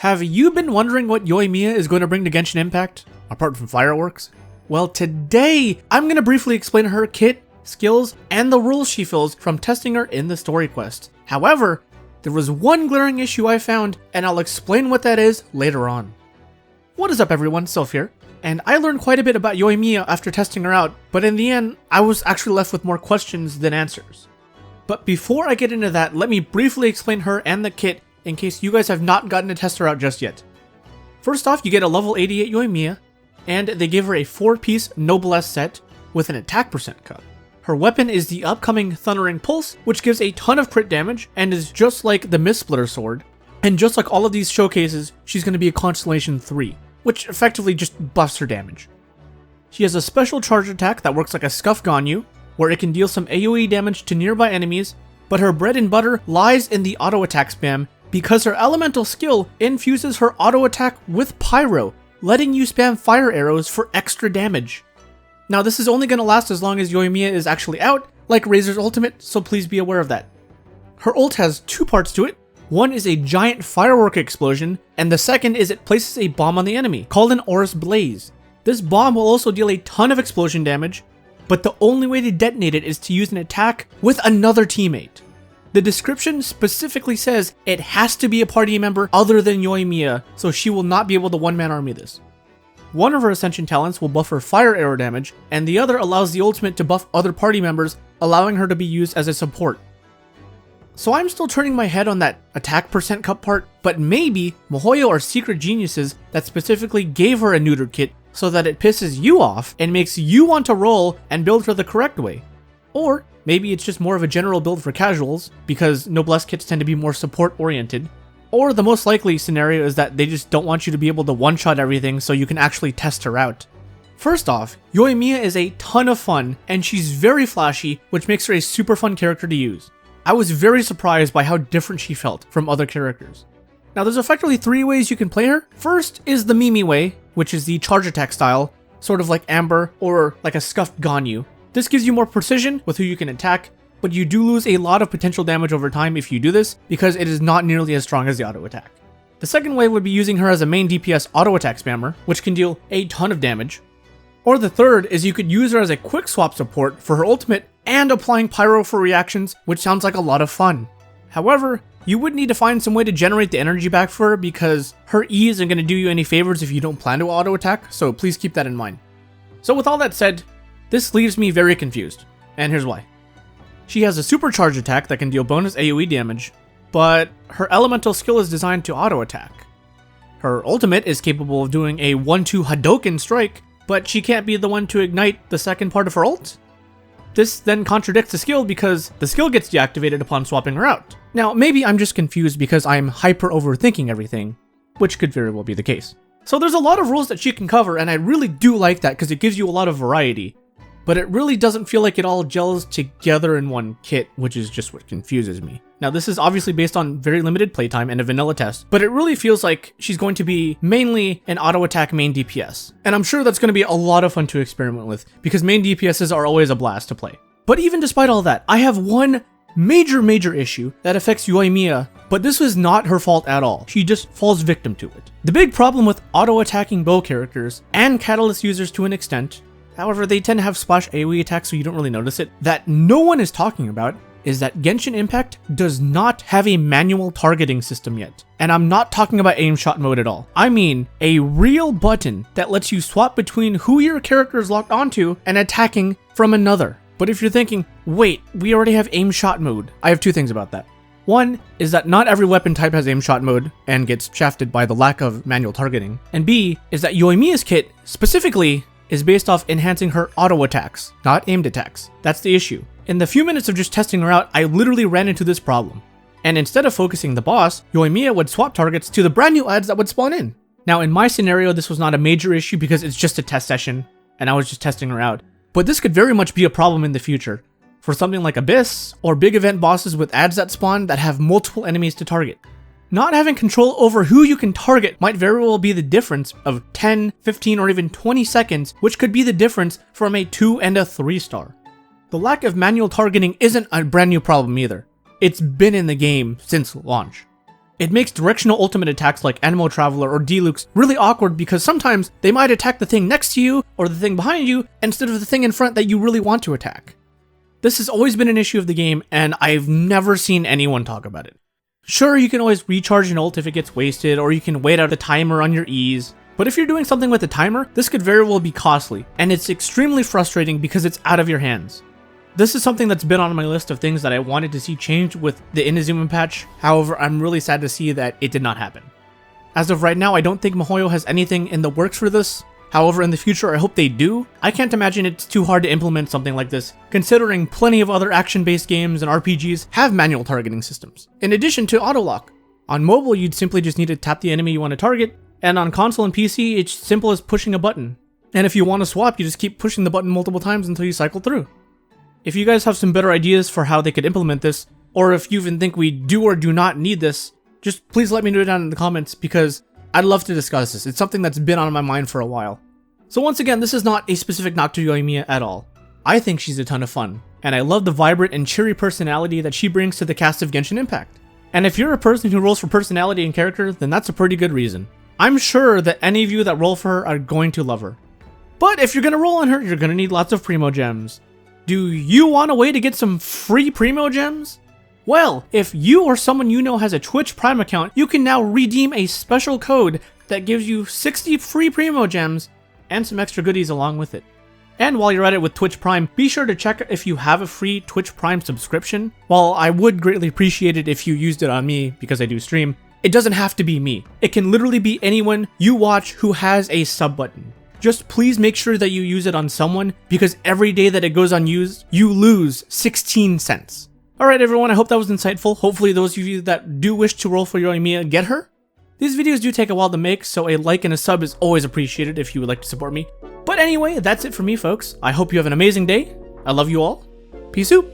Have you been wondering what Yoimiya is going to bring to Genshin Impact, apart from fireworks? Well, today, I'm going to briefly explain her kit, skills, and the rules she fills from testing her in the story quest. However, there was one glaring issue I found, and I'll explain what that is later on. What is up everyone, Sylph here, and I learned quite a bit about Yoimiya after testing her out, but in the end, I was actually left with more questions than answers. But before I get into that, let me briefly explain her and the kit in case you guys have not gotten to test her out just yet. First off, you get a level 88 Yoimiya, and they give her a 4-piece Noblesse set with an attack percent cup. Her weapon is the upcoming Thundering Pulse, which gives a ton of crit damage and is just like the Mistsplitter sword. And just like all of these showcases, she's going to be a Constellation 3, which effectively just buffs her damage. She has a special charge attack that works like a Scuff Ganyu, where it can deal some AoE damage to nearby enemies, but her bread and butter lies in the auto attack spam because her elemental skill infuses her auto attack with pyro, letting you spam fire arrows for extra damage. Now this is only going to last as long as Yoimiya is actually out, like Razor's ultimate, so please be aware of that. Her ult has two parts to it. One is a giant firework explosion, and the second is it places a bomb on the enemy, called an Aurous Blaze. This bomb will also deal a ton of explosion damage, but the only way to detonate it is to use an attack with another teammate. The description specifically says it has to be a party member other than Yoimiya, so she will not be able to one-man army this. One of her Ascension talents will buff her fire arrow damage, and the other allows the ultimate to buff other party members, allowing her to be used as a support. So I'm still turning my head on that attack percent cup part, but maybe Mihoyo are secret geniuses that specifically gave her a neutered kit so that it pisses you off and makes you want to roll and build her the correct way. Or maybe it's just more of a general build for casuals, because Noblesse kits tend to be more support oriented. Or the most likely scenario is that they just don't want you to be able to one-shot everything so you can actually test her out. First off, Yoimiya is a ton of fun, and she's very flashy, which makes her a super fun character to use. I was very surprised by how different she felt from other characters. Now there's effectively 3 ways you can play her. First is the Mimi way, which is the charge attack style, sort of like Amber or like a Scuffed Ganyu. This gives you more precision with who you can attack, but you do lose a lot of potential damage over time if you do this, because it is not nearly as strong as the auto attack. The second way would be using her as a main DPS auto attack spammer, which can deal a ton of damage. Or the third is you could use her as a quick swap support for her ultimate and applying pyro for reactions, which sounds like a lot of fun. However, you would need to find some way to generate the energy back for her because her E isn't going to do you any favors if you don't plan to auto attack, so please keep that in mind. So with all that said, this leaves me very confused, and here's why. She has a supercharge attack that can deal bonus AoE damage, but her elemental skill is designed to auto attack. Her ultimate is capable of doing a 1-2 Hadouken strike, but she can't be the one to ignite the second part of her ult. This then contradicts the skill because the skill gets deactivated upon swapping her out. Now, maybe I'm just confused because I'm hyper overthinking everything, which could very well be the case. So there's a lot of rules that she can cover, and I really do like that because it gives you a lot of variety. But it really doesn't feel like it all gels together in one kit, which is just what confuses me. Now this is obviously based on very limited playtime and a vanilla test, but it really feels like she's going to be mainly an auto attack main DPS. And I'm sure that's going to be a lot of fun to experiment with, because main DPSs are always a blast to play. But even despite all that, I have one major issue that affects Yoimiya, but this was not her fault at all. She just falls victim to it. The big problem with auto attacking bow characters, and Catalyst users to an extent, however, they tend to have splash AoE attacks so you don't really notice it, that no one is talking about is that Genshin Impact does not have a manual targeting system yet. And I'm not talking about aim shot mode at all. I mean a real button that lets you swap between who your character is locked onto and attacking from another. But if you're thinking, wait, we already have aim shot mode, I have 2 things about that. One is that not every weapon type has aim shot mode and gets shafted by the lack of manual targeting. And B is that Yoimiya's kit specifically is based off enhancing her auto attacks, not aimed attacks. That's the issue. In the few minutes of just testing her out, I literally ran into this problem. And instead of focusing the boss, Yoimiya would swap targets to the brand new ads that would spawn in. Now in my scenario, this was not a major issue because it's just a test session, and I was just testing her out. But this could very much be a problem in the future, for something like Abyss, or big event bosses with ads that spawn that have multiple enemies to target. Not having control over who you can target might very well be the difference of 10, 15, or even 20 seconds, which could be the difference from a 2 and a 3 star. The lack of manual targeting isn't a brand new problem either. It's been in the game since launch. It makes directional ultimate attacks like Anemo Traveler or Deluxe really awkward because sometimes they might attack the thing next to you or the thing behind you instead of the thing in front that you really want to attack. This has always been an issue of the game, and I've never seen anyone talk about it. Sure, you can always recharge an ult if it gets wasted, or you can wait out the timer on your E's, but if you're doing something with a timer, this could very well be costly, and it's extremely frustrating because it's out of your hands. This is something that's been on my list of things that I wanted to see change with the Inazuma patch, however, I'm really sad to see that it did not happen. As of right now, I don't think miHoYo has anything in the works for this. However, in the future, I hope they do. I can't imagine it's too hard to implement something like this, considering plenty of other action-based games and RPGs have manual targeting systems, in addition to auto-lock. On mobile, you'd simply just need to tap the enemy you want to target, and on console and PC, it's simple as pushing a button. And if you want to swap, you just keep pushing the button multiple times until you cycle through. If you guys have some better ideas for how they could implement this, or if you even think we do or do not need this, just please let me know down in the comments because I'd love to discuss this. It's something that's been on my mind for a while. So once again, this is not a specific knock to Yoimiya at all. I think she's a ton of fun, and I love the vibrant and cheery personality that she brings to the cast of Genshin Impact. And if you're a person who rolls for personality and character, then that's a pretty good reason. I'm sure that any of you that roll for her are going to love her. But if you're going to roll on her, you're going to need lots of Primo Gems. Do you want a way to get some free Primo Gems? Well, if you or someone you know has a Twitch Prime account, you can now redeem a special code that gives you 60 free Primo Gems and some extra goodies along with it. And while you're at it with Twitch Prime, be sure to check if you have a free Twitch Prime subscription. While I would greatly appreciate it if you used it on me because I do stream, it doesn't have to be me. It can literally be anyone you watch who has a sub button. Just please make sure that you use it on someone, because every day that it goes unused, you lose 16 cents. Alright everyone, I hope that was insightful. Hopefully those of you that do wish to roll for Yoimiya get her. These videos do take a while to make, so a like and a sub is always appreciated if you would like to support me. But anyway, that's it for me folks. I hope you have an amazing day. I love you all. Peace out.